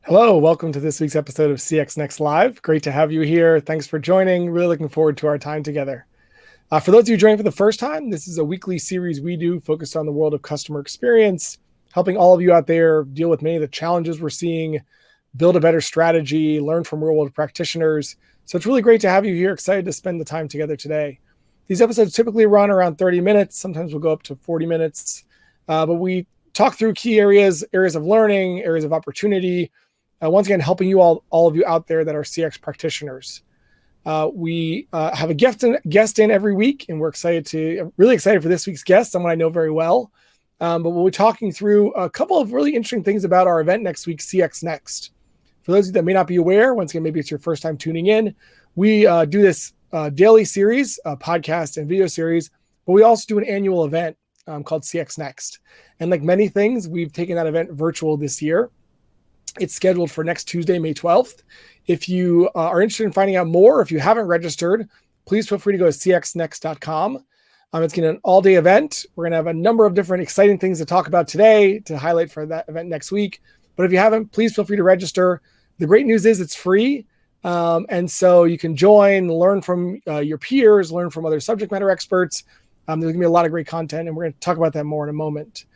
Hello, welcome to this week's episode of CXNextLive. Great to have you here. Thanks for joining. Really looking forward to our time together. For those of you joining for the first time, this is a weekly series we do focused on the world of customer experience, helping all of you out there deal with many of the challenges we're seeing, build a better strategy, learn from real-world practitioners. So it's really great to have you here. Excited to spend the time together today. These episodes typically run around 30 minutes. Sometimes we'll go up to 40 minutes. But we talk through key areas of learning, areas of opportunity, once again, helping you all of you out there that are CX practitioners. We have a guest in every week, and we're really excited for this week's guest, someone I know very well. But we'll be talking through a couple of really interesting things about our event next week, CXNext. For those of you that may not be aware, once again, maybe it's your first time tuning in, we do this daily series, podcast and video series, but we also do an annual event called CXNext. And like many things, we've taken that event virtual this year. It's scheduled for next Tuesday, May 12th. If you are interested in finding out more, if you haven't registered, please feel free to go to CXNext.com. It's going to be an all-day event. We're going to have a number of different exciting things to talk about today to highlight for that event next week. But if you haven't, please feel free to register. The great news is it's free. And so you can join, learn from your peers, learn from other subject matter experts. There's going to be a lot of great content, and we're going to talk about that more in a moment.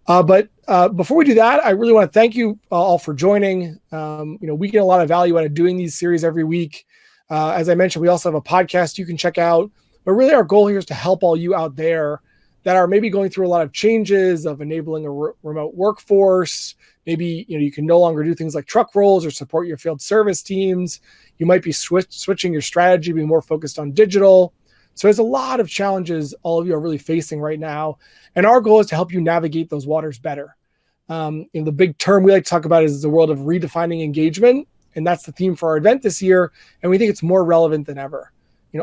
But before we do that, I really want to thank you all for joining. We get a lot of value out of doing these series every week. As I mentioned, we also have a podcast you can check out. But really our goal here is to help all you out there that are maybe going through a lot of changes of enabling a remote workforce. Maybe you can no longer do things like truck rolls or support your field service teams. You might be switching your strategy, be more focused on digital. So there's a lot of challenges all of you are really facing right now. And our goal is to help you navigate those waters better. The big term we like to talk about is the world of redefining engagement. And that's the theme for our event this year. And we think it's more relevant than ever.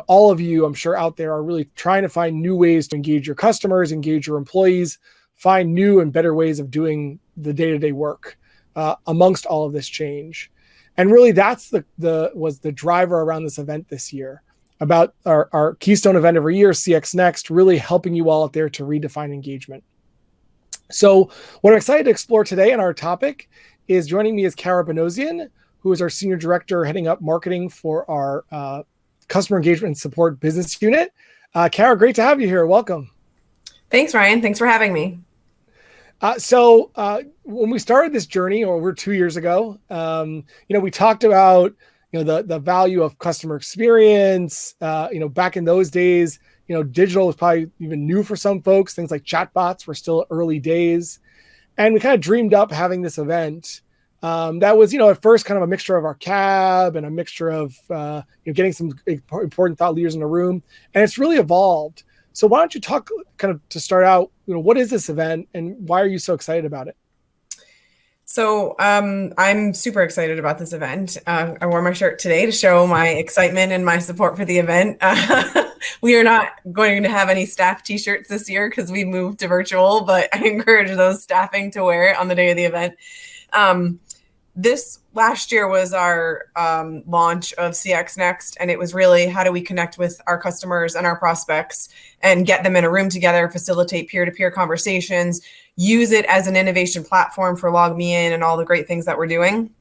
All of you, I'm sure out there are really trying to find new ways to engage your customers, engage your employees, find new and better ways of doing the day-to-day work amongst all of this change. And really that's was the driver around this event this year. About our keystone event every year, CXNext, really helping you all out there to redefine engagement. So what I'm excited to explore today on our topic is joining me is Kara Benosian, who is our Senior Director heading up marketing for our Customer Engagement and Support Business Unit. Kara, great to have you here. Welcome. Thanks, Ryan. Thanks for having me. So when we started this journey over 2 years ago, we talked about the value of customer experience. Back in those days, digital was probably even new for some folks. Things like chatbots were still early days. And we kind of dreamed up having this event that was, at first kind of a mixture of our cab and a mixture of, getting some important thought leaders in the room. And it's really evolved. So why don't you talk kind of to start out, what is this event and why are you so excited about it? So I'm super excited about this event. I wore my shirt today to show my excitement and my support for the event. We are not going to have any staff t-shirts this year because we moved to virtual, but I encourage those staffing to wear it on the day of the event. This last year was our launch of CXNext, and it was really how do we connect with our customers and our prospects and get them in a room together, facilitate peer-to-peer conversations, use it as an innovation platform for LogMeIn and all the great things that we're doing.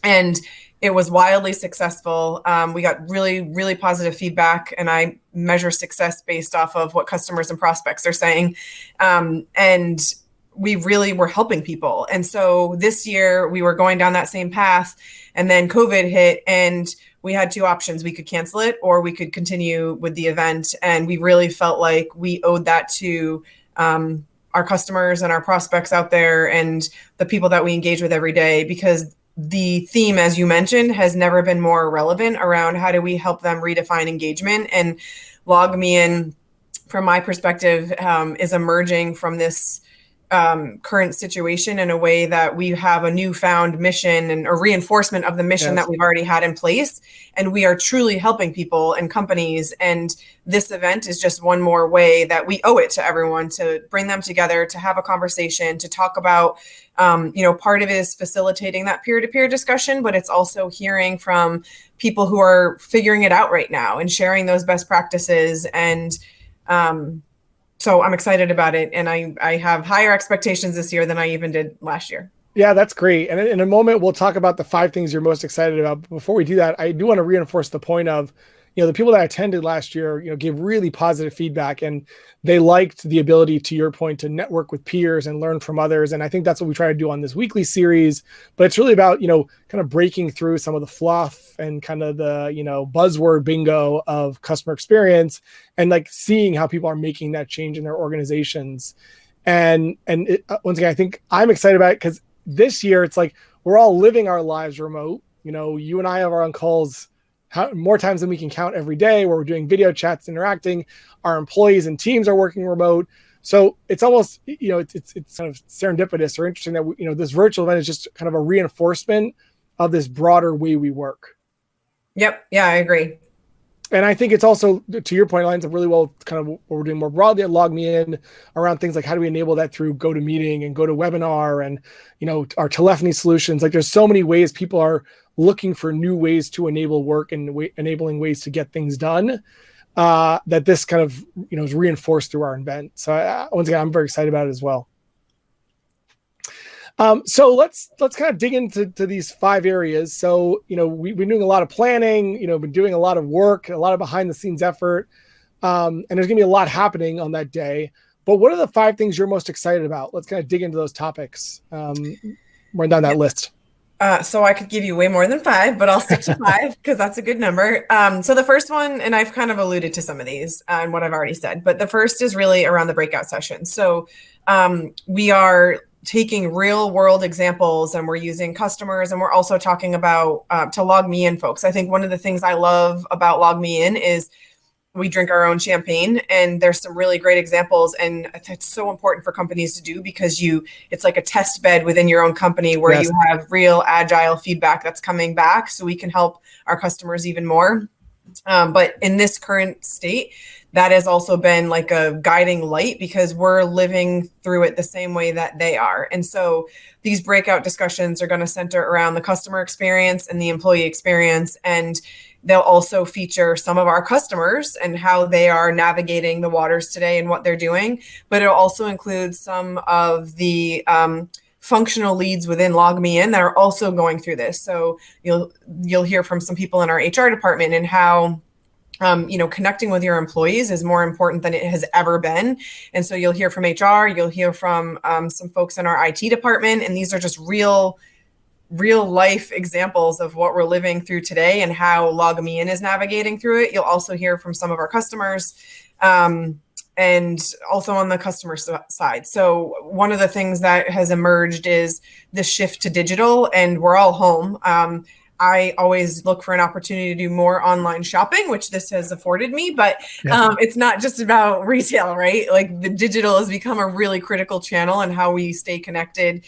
And it was wildly successful. We got really, really positive feedback, and I measure success based off of what customers and prospects are saying. And we really were helping people. And so this year we were going down that same path, and then COVID hit and we had two options. We could cancel it or we could continue with the event. And we really felt like we owed that to our customers and our prospects out there and the people that we engage with every day, because the theme, as you mentioned, has never been more relevant around how do we help them redefine engagement. And LogMeIn, from my perspective, is emerging from this current situation in a way that we have a newfound mission and a reinforcement of the mission that we've already had in place. And we are truly helping people and companies. And this event is just one more way that we owe it to everyone to bring them together, to have a conversation, to talk about, part of it is facilitating that peer-to-peer discussion, but it's also hearing from people who are figuring it out right now and sharing those best practices. And, so I'm excited about it, and I have higher expectations this year than I even did last year. Yeah, that's great. And in a moment, we'll talk about the 5 things you're most excited about. But before we do that, I do want to reinforce the point of, the people that attended last year, gave really positive feedback, and they liked the ability, to your point, to network with peers and learn from others. And I think that's what we try to do on this weekly series. But it's really about, kind of breaking through some of the fluff and kind of the, buzzword bingo of customer experience, and like seeing how people are making that change in their organizations. And once again, I think I'm excited about it because this year it's like we're all living our lives remote. You and I are on calls more times than we can count every day, where we're doing video chats, interacting. Our employees and teams are working remote. So it's almost, it's kind of serendipitous or interesting that this virtual event is just kind of a reinforcement of this broader way we work. Yep. Yeah, I agree. And I think it's also, to your point, lines up really well kind of what we're doing more broadly at LogMeIn around things like how do we enable that through GoToMeeting and GoToWebinar and, our telephony solutions. Like there's so many ways people are looking for new ways to enable work and enabling ways to get things done, that this kind of, is reinforced through our event. So once again, I'm very excited about it as well. So let's kind of dig into these 5 areas. So, we've been doing a lot of planning, been doing a lot of work, a lot of behind the scenes effort. And there's gonna be a lot happening on that day. But what are the 5 things you're most excited about? Let's kind of dig into those topics. Run down that list. So I could give you way more than 5, but I'll stick to 5 because that's a good number. So the first one, and I've kind of alluded to some of these and what I've already said, but the first is really around the breakout session. So we are taking real world examples, and we're using customers, and we're also talking about to LogMeIn folks. I think one of the things I love about LogMeIn is we drink our own champagne, and there's some really great examples, and it's so important for companies to do because it's like a test bed within your own company where you have real agile feedback that's coming back, so we can help our customers even more. But in this current state, that has also been like a guiding light because we're living through it the same way that they are. And so these breakout discussions are going to center around the customer experience and the employee experience. And they'll also feature some of our customers and how they are navigating the waters today and what they're doing. But it'll also include some of the functional leads within LogMeIn that are also going through this. So you'll hear from some people in our HR department and how connecting with your employees is more important than it has ever been. And so you'll hear from HR, you'll hear from some folks in our IT department, and these are just real life examples of what we're living through today and how LogMeIn is navigating through it. You'll also hear from some of our customers, and also on the customer side. So one of the things that has emerged is the shift to digital, and we're all home. I always look for an opportunity to do more online shopping, which this has afforded me, but it's not just about retail, right? Like the digital has become a really critical channel in how we stay connected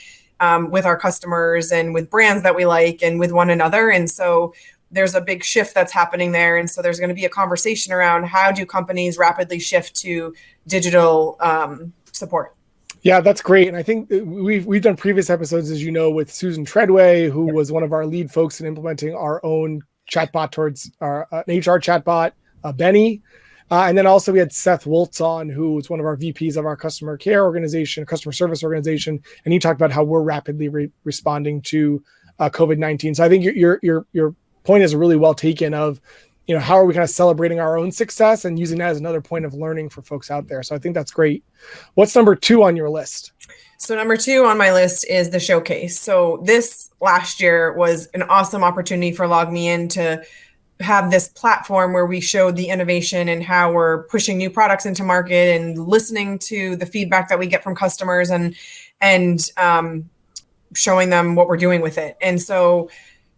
with our customers and with brands that we like and with one another. And so there's a big shift that's happening there. And so there's going to be a conversation around how do companies rapidly shift to digital support. Yeah, that's great. And I think we've done previous episodes, as you know, with Susan Treadway, who was one of our lead folks in implementing our own chatbot towards our an HR chatbot, Benny. And then also we had Seth Woltz on, who was one of our VPs of our customer care organization, customer service organization. And he talked about how we're rapidly responding to COVID-19. So I think your point is really well taken of, how are we kind of celebrating our own success and using that as another point of learning for folks out there. So I think that's great. What's number 2 on your list? So number 2 on my list is the showcase. So this last year was an awesome opportunity for LogMeIn to have this platform where we showed the innovation and how we're pushing new products into market and listening to the feedback that we get from customers and showing them what we're doing with it. And so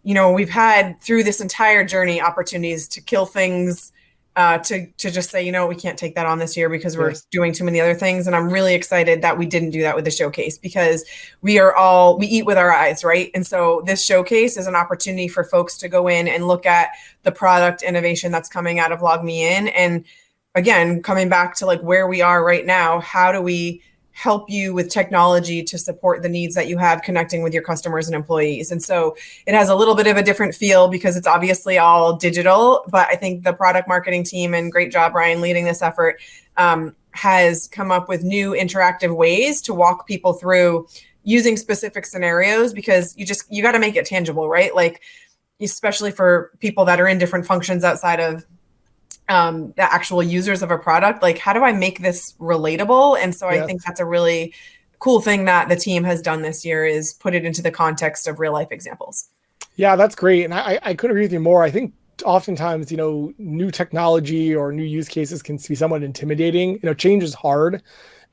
we've had through this entire journey opportunities to kill things, to just say, we can't take that on this year because we're doing too many other things. And I'm really excited that we didn't do that with the showcase because we eat with our eyes, right? And so this showcase is an opportunity for folks to go in and look at the product innovation that's coming out of LogMeIn. And again, coming back to like where we are right now, how do we help you with technology to support the needs that you have connecting with your customers and employees. And so it has a little bit of a different feel because it's obviously all digital, but I think the product marketing team, and great job, Ryan, leading this effort, has come up with new interactive ways to walk people through using specific scenarios, because you got to make it tangible, right? Like, especially for people that are in different functions outside of the actual users of a product, like, how do I make this relatable? And so I think that's a really cool thing that the team has done this year, is put it into the context of real life examples. Yeah, that's great. And I couldn't agree with you more. I think oftentimes, new technology or new use cases can be somewhat intimidating. Change is hard.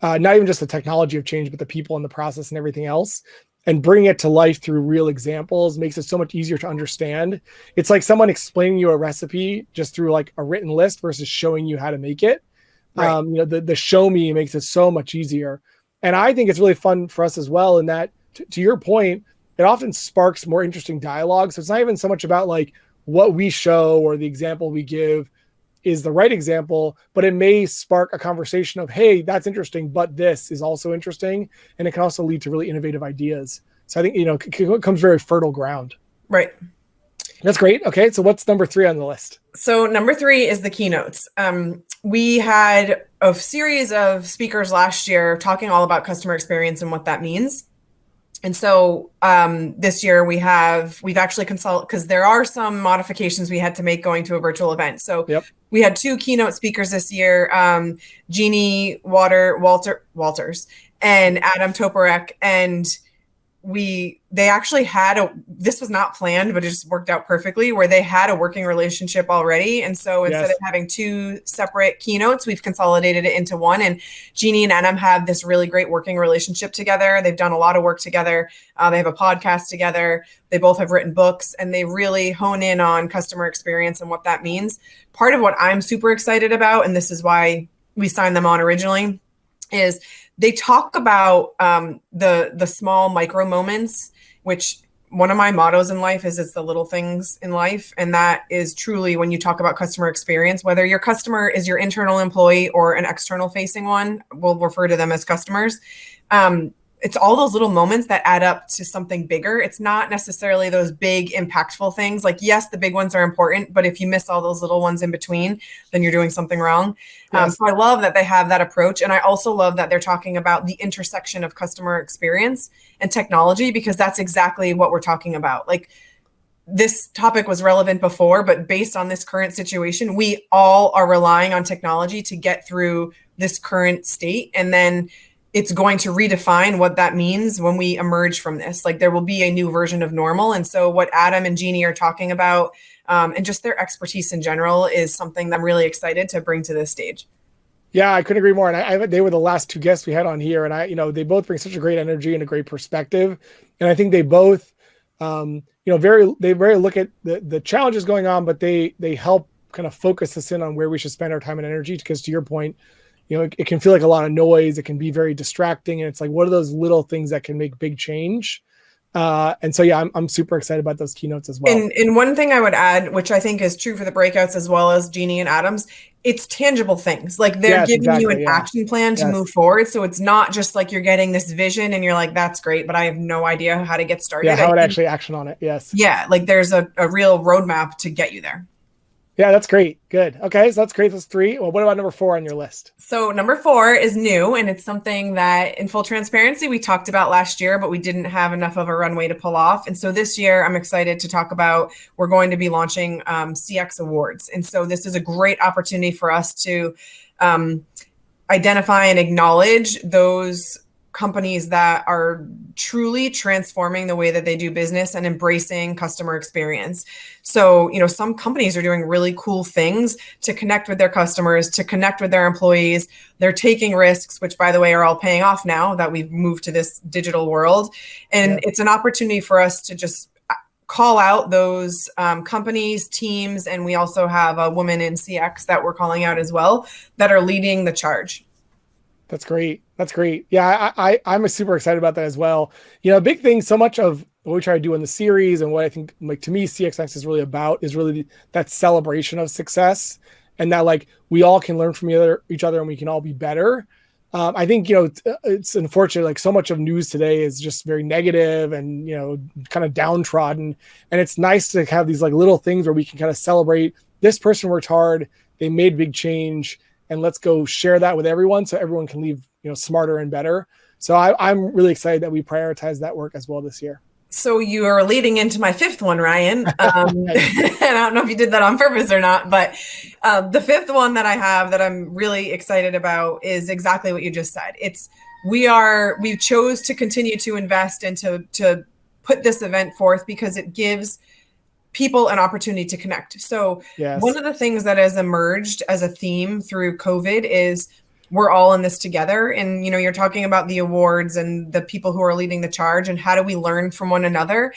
Not even just the technology of change, but the people and the process and everything else. And bringing it to life through real examples makes it so much easier to understand. It's like someone explaining you a recipe just through like a written list versus showing you how to make it. Right. The show me makes it so much easier. And I think it's really fun for us as well, in that, to your point, it often sparks more interesting dialogue. So it's not even so much about like what we show or the example we give is the right example, but it may spark a conversation of, hey, that's interesting, but this is also interesting. And it can also lead to really innovative ideas. So I think, it comes very fertile ground. Right. That's great. Okay. So what's number 3 on the list? So number 3 is the keynotes. We had a series of speakers last year talking all about customer experience and what that means. And so this year we've actually consulted, because there are some modifications we had to make going to a virtual event. So we had 2 keynote speakers this year, Jeannie Walters and Adam Toporek. And they actually this was not planned, but it just worked out perfectly, where they had a working relationship already. And so instead of having 2 separate keynotes, we've consolidated it into one. And Jeannie and Adam have this really great working relationship together. They've done a lot of work together. They have a podcast together. They both have written books, and they really hone in on customer experience and what that means. Part of what I'm super excited about, and this is why we signed them on originally, is they talk about the small micro moments, which one of my mottos in life is, it's the little things in life. And that is truly, when you talk about customer experience, whether your customer is your internal employee or an external facing one, we'll refer to them as customers. It's all those little moments that add up to something bigger. It's not necessarily those big impactful things. Like, yes, the big ones are important, but if you miss all those little ones in between, then you're doing something wrong. So I love that they have that approach. And I also love that they're talking about the intersection of customer experience and technology, because that's exactly what we're talking about. Like, this topic was relevant before, but based on this current situation, we all are relying on technology to get through this current state. And then it's going to redefine what that means when we emerge from this. Like, there will be a new version of normal. And so what Adam and Jeannie are talking about, and just their expertise in general, is something that I'm really excited to bring to this stage. Yeah, I couldn't agree more. And they were the last 2 guests we had on here. And they both bring such a great energy and a great perspective. And I think they both, they very look at the challenges going on, but they help kind of focus us in on where we should spend our time and energy. Because to your point, it can feel like a lot of noise. It can be very distracting. And it's like, what are those little things that can make big change? And so, I'm super excited about those keynotes as well. And one thing I would add, which I think is true for the breakouts as well as Jeannie and Adam's, it's tangible things. Like, they're giving you an action plan to move forward. So it's not just like you're getting this vision and you're like, that's great, but I have no idea how to get started. Yeah, how to actually action on it. Yes. Yeah, like there's a real roadmap to get you there. Yeah, that's great. Good. Okay, so that's great. That's 3. Well, what about number 4 on your list? So number 4 is new, and it's something that, in full transparency, we talked about last year, but we didn't have enough of a runway to pull off. And so this year, I'm excited to talk about, we're going to be launching CX Awards. And so this is a great opportunity for us to identify and acknowledge those companies that are truly transforming the way that they do business and embracing customer experience. So, some companies are doing really cool things to connect with their customers, to connect with their employees. They're taking risks, which, by the way, are all paying off now that we've moved to this digital world. And it's an opportunity for us to just call out those companies, teams, and we also have a woman in CX that we're calling out as well, that are leading the charge. That's great. That's great. Yeah, I'm super excited about that as well. A big thing, so much of what we try to do in the series and what I think, like, to me, CXNext is really about is really that celebration of success, and that, like, we all can learn from each other and we can all be better. I think, it's unfortunate, like, so much of news today is just very negative and, kind of downtrodden. And it's nice to have these, like, little things where we can kind of celebrate, this person worked hard, they made big change, and let's go share that with everyone so everyone can leave, smarter and better. So I'm really excited that we prioritize that work as well this year. So you are leading into my fifth one, Ryan. And I don't know if you did that on purpose or not, but the fifth one that I have that I'm really excited about is exactly what you just said. We chose to continue to invest and to put this event forth because it gives people an opportunity to connect. So one of the things that has emerged as a theme through COVID is we're all in this together. And, you're talking about the awards and the people who are leading the charge and how do we learn from one another?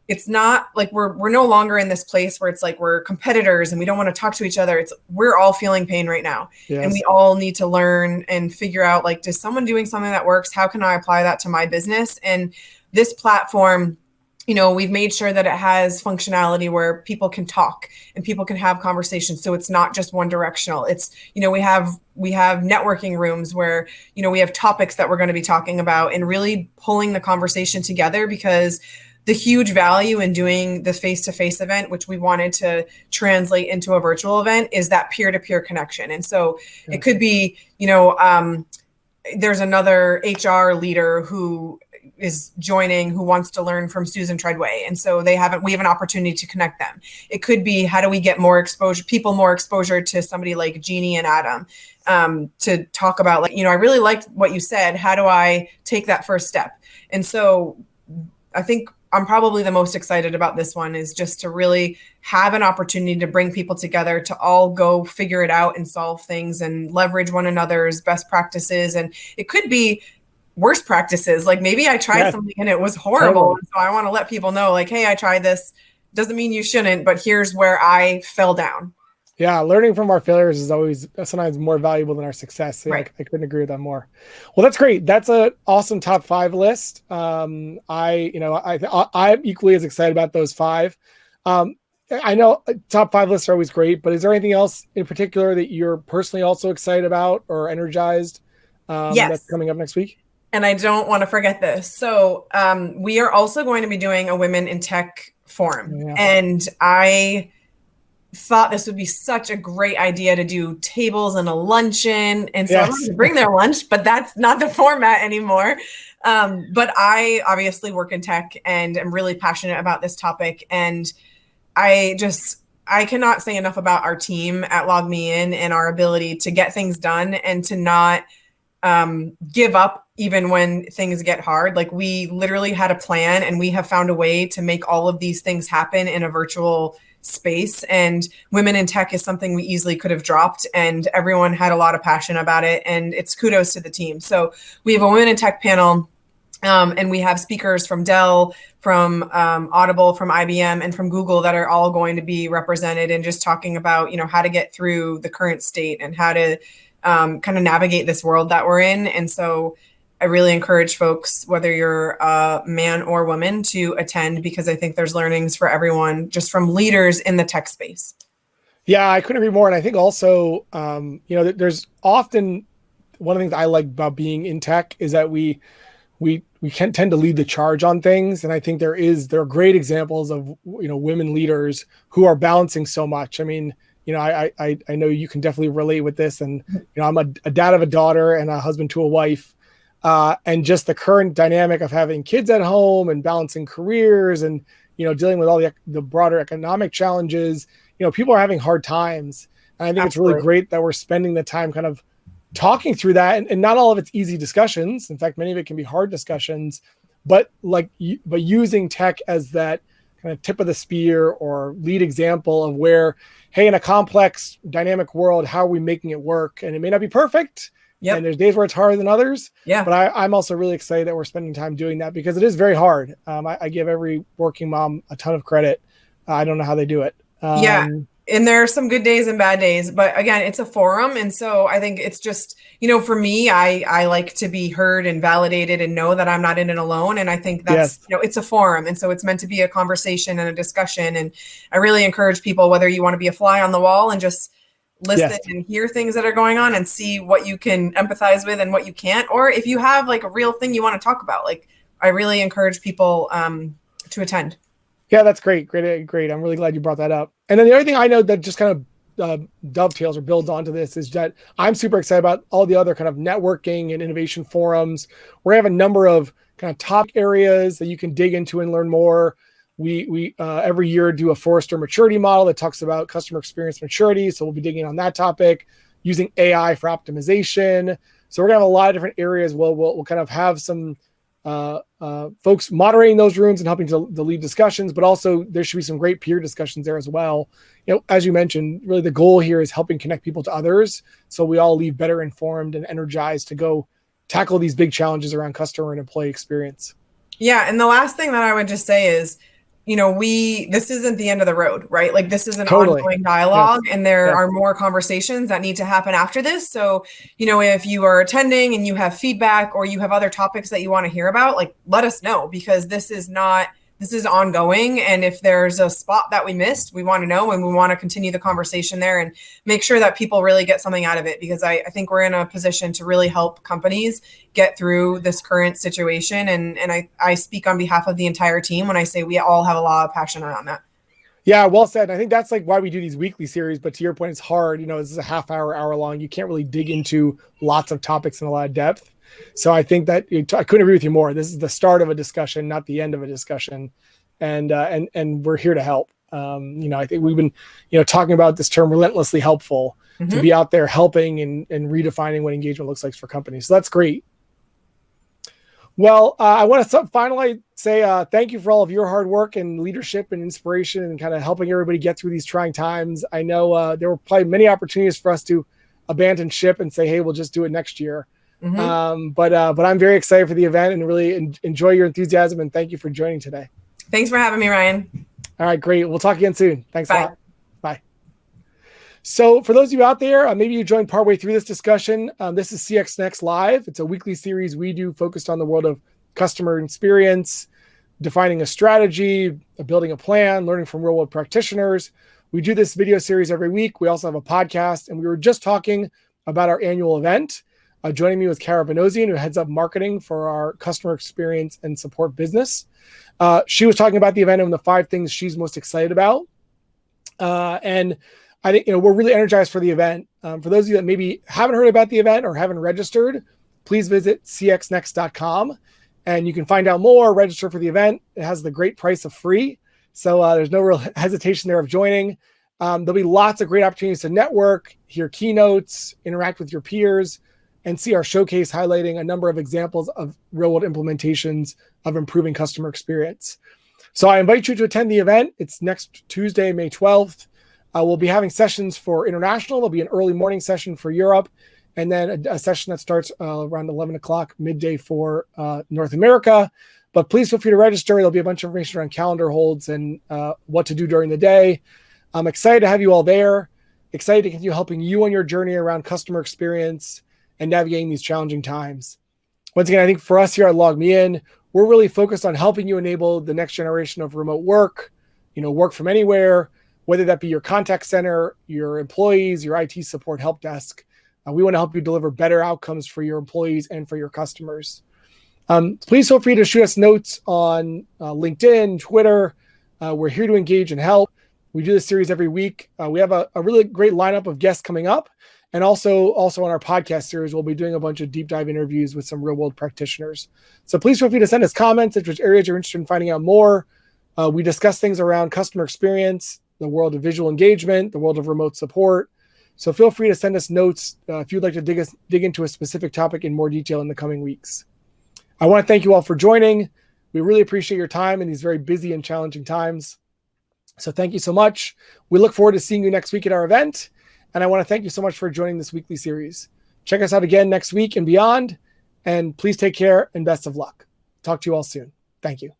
It's not like we're no longer in this place where it's like we're competitors and we don't want to talk to each other. We're all feeling pain right now. And we all need to learn and figure out, like, is someone doing something that works? How can I apply that to my business? And this platform, we've made sure that it has functionality where people can talk and people can have conversations. So it's not just one directional. It's, we have networking rooms where, we have topics that we're going to be talking about and really pulling the conversation together, because the huge value in doing the face-to-face event, which we wanted to translate into a virtual event, is that peer-to-peer connection. And so it could be, there's another HR leader who is joining who wants to learn from Susan Treadway. And so we have an opportunity to connect them. It could be, how do we get more exposure to somebody like Jeannie and Adam to talk about, like, I really liked what you said. How do I take that first step? And so I think I'm probably the most excited about this one, is just to really have an opportunity to bring people together to all go figure it out and solve things and leverage one another's best practices. And it could be worst practices. Like, maybe I tried something and it was horrible. Totally. So I want to let people know, like, hey, I tried this. Doesn't mean you shouldn't, but here's where I fell down. Yeah, learning from our failures is always sometimes more valuable than our success. So right. I couldn't agree with that more. Well, that's great. That's an awesome top 5 list. I'm equally as excited about those 5. I know top 5 lists are always great, but is there anything else in particular that you're personally also excited about or energized that's coming up next week? And I don't want to forget this. So we are also going to be doing a Women in Tech forum. Yeah. And I thought this would be such a great idea to do tables and a luncheon. And so I'm going to bring their lunch, but that's not the format anymore. But I obviously work in tech and am really passionate about this topic. And I cannot say enough about our team at LogMeIn and our ability to get things done and to not give up even when things get hard. Like, we literally had a plan and we have found a way to make all of these things happen in a virtual space. And Women in Tech is something we easily could have dropped, and everyone had a lot of passion about it, and it's kudos to the team. So we have a Women in Tech panel, and we have speakers from Dell, from Audible, from IBM, and from Google that are all going to be represented and just talking about, how to get through the current state and how to kind of navigate this world that we're in. And so I really encourage folks, whether you're a man or woman, to attend, because I think there's learnings for everyone just from leaders in the tech space. Yeah, I couldn't agree more. And I think also, there's often one of the things I like about being in tech is that we can tend to lead the charge on things. And I think there are great examples of, women leaders who are balancing so much. I mean, I know you can definitely relate with this. And, I'm a dad of a daughter and a husband to a wife. And just the current dynamic of having kids at home and balancing careers and, dealing with all the broader economic challenges, people are having hard times. And I think It's really great that we're spending the time kind of talking through that. And not all of it's easy discussions. In fact, many of it can be hard discussions, but using tech as that kind of tip of the spear or lead example of where, hey, in a complex dynamic world, how are we making it work? And it may not be perfect. Yep. And there's days where it's harder than others. Yeah. But I'm also really excited that we're spending time doing that, because it is very hard. I give every working mom a ton of credit. I don't know how they do it. And there are some good days and bad days, but again, it's a forum. And so I think it's just, for me, I like to be heard and validated and know that I'm not in it alone. And I think that's, it's a forum. And so it's meant to be a conversation and a discussion. And I really encourage people, whether you want to be a fly on the wall and just listen and hear things that are going on and see what you can empathize with and what you can't, or if you have like a real thing you want to talk about, like, I really encourage people to attend. Yeah, that's great. Great. I'm really glad you brought that up. And then the other thing I know that just kind of dovetails or builds onto this is that I'm super excited about all the other kind of networking and innovation forums. We have a number of kind of top areas that you can dig into and learn more. We every year do a Forrester maturity model that talks about customer experience maturity. So we'll be digging on that topic, using AI for optimization. So we're gonna have a lot of different areas. We'll kind of have some folks moderating those rooms and helping to lead discussions, but also there should be some great peer discussions there as well. As you mentioned, really the goal here is helping connect people to others, so we all leave better informed and energized to go tackle these big challenges around customer and employee experience. Yeah, and the last thing that I would just say is, this isn't the end of the road, right? Like, this is an ongoing dialogue, and there are more conversations that need to happen after this. So, if you are attending and you have feedback or you have other topics that you want to hear about, like, let us know, because this is ongoing. And if there's a spot that we missed, we want to know, and we want to continue the conversation there and make sure that people really get something out of it, because I think we're in a position to really help companies get through this current situation. And I speak on behalf of the entire team when I say we all have a lot of passion around that. Yeah, well said. I think that's like why we do these weekly series, but to your point, it's hard. This is a half hour long. You can't really dig into lots of topics in a lot of depth. So I think that I couldn't agree with you more. This is the start of a discussion, not the end of a discussion, and we're here to help. I think we've been, talking about this term relentlessly helpful, to be out there helping and redefining what engagement looks like for companies. So that's great. Well, I want to finally say thank you for all of your hard work and leadership and inspiration and kind of helping everybody get through these trying times. I know there were probably many opportunities for us to abandon ship and say, hey, we'll just do it next year. But I'm very excited for the event and really enjoy your enthusiasm, and thank you for joining today. Thanks for having me, Ryan. All right, great. We'll talk again soon. Thanks a lot. Bye. So for those of you out there, maybe you joined partway through this discussion. This is CXNextLive. It's a weekly series we do focused on the world of customer experience, defining a strategy, building a plan, learning from real world practitioners. We do this video series every week. We also have a podcast, and we were just talking about our annual event. Joining me was Kara Benosian, who heads up marketing for our customer experience and support business. She was talking about the event and the 5 things she's most excited about. And I think, we're really energized for the event. For those of you that maybe haven't heard about the event or haven't registered, please visit CXNext.com and you can find out more, register for the event. It has the great price of free. So there's no real hesitation there of joining. There'll be lots of great opportunities to network, hear keynotes, interact with your peers, and see our showcase highlighting a number of examples of real-world implementations of improving customer experience. So I invite you to attend the event. It's next Tuesday, May 12th. We'll be having sessions for international. There'll be an early morning session for Europe, and then a session that starts around 11 o'clock midday for North America. But please feel free to register. There'll be a bunch of information around calendar holds and what to do during the day. I'm excited to have you all there. Excited to continue helping you on your journey around customer experience and navigating these challenging times. Once again, I think for us here at LogMeIn, we're really focused on helping you enable the next generation of remote work, work from anywhere, whether that be your contact center, your employees, your IT support help desk. We want to help you deliver better outcomes for your employees and for your customers. Please feel free to shoot us notes on LinkedIn, Twitter. We're here to engage and help. We do this series every week. We have a really great lineup of guests coming up. And also on our podcast series, we'll be doing a bunch of deep dive interviews with some real world practitioners. So please feel free to send us comments if there's areas you're interested in finding out more. We discuss things around customer experience, the world of visual engagement, the world of remote support. So feel free to send us notes if you'd like to dig into a specific topic in more detail in the coming weeks. I want to thank you all for joining. We really appreciate your time in these very busy and challenging times. So thank you so much. We look forward to seeing you next week at our event. And I want to thank you so much for joining this weekly series. Check us out again next week and beyond. And please take care and best of luck. Talk to you all soon. Thank you.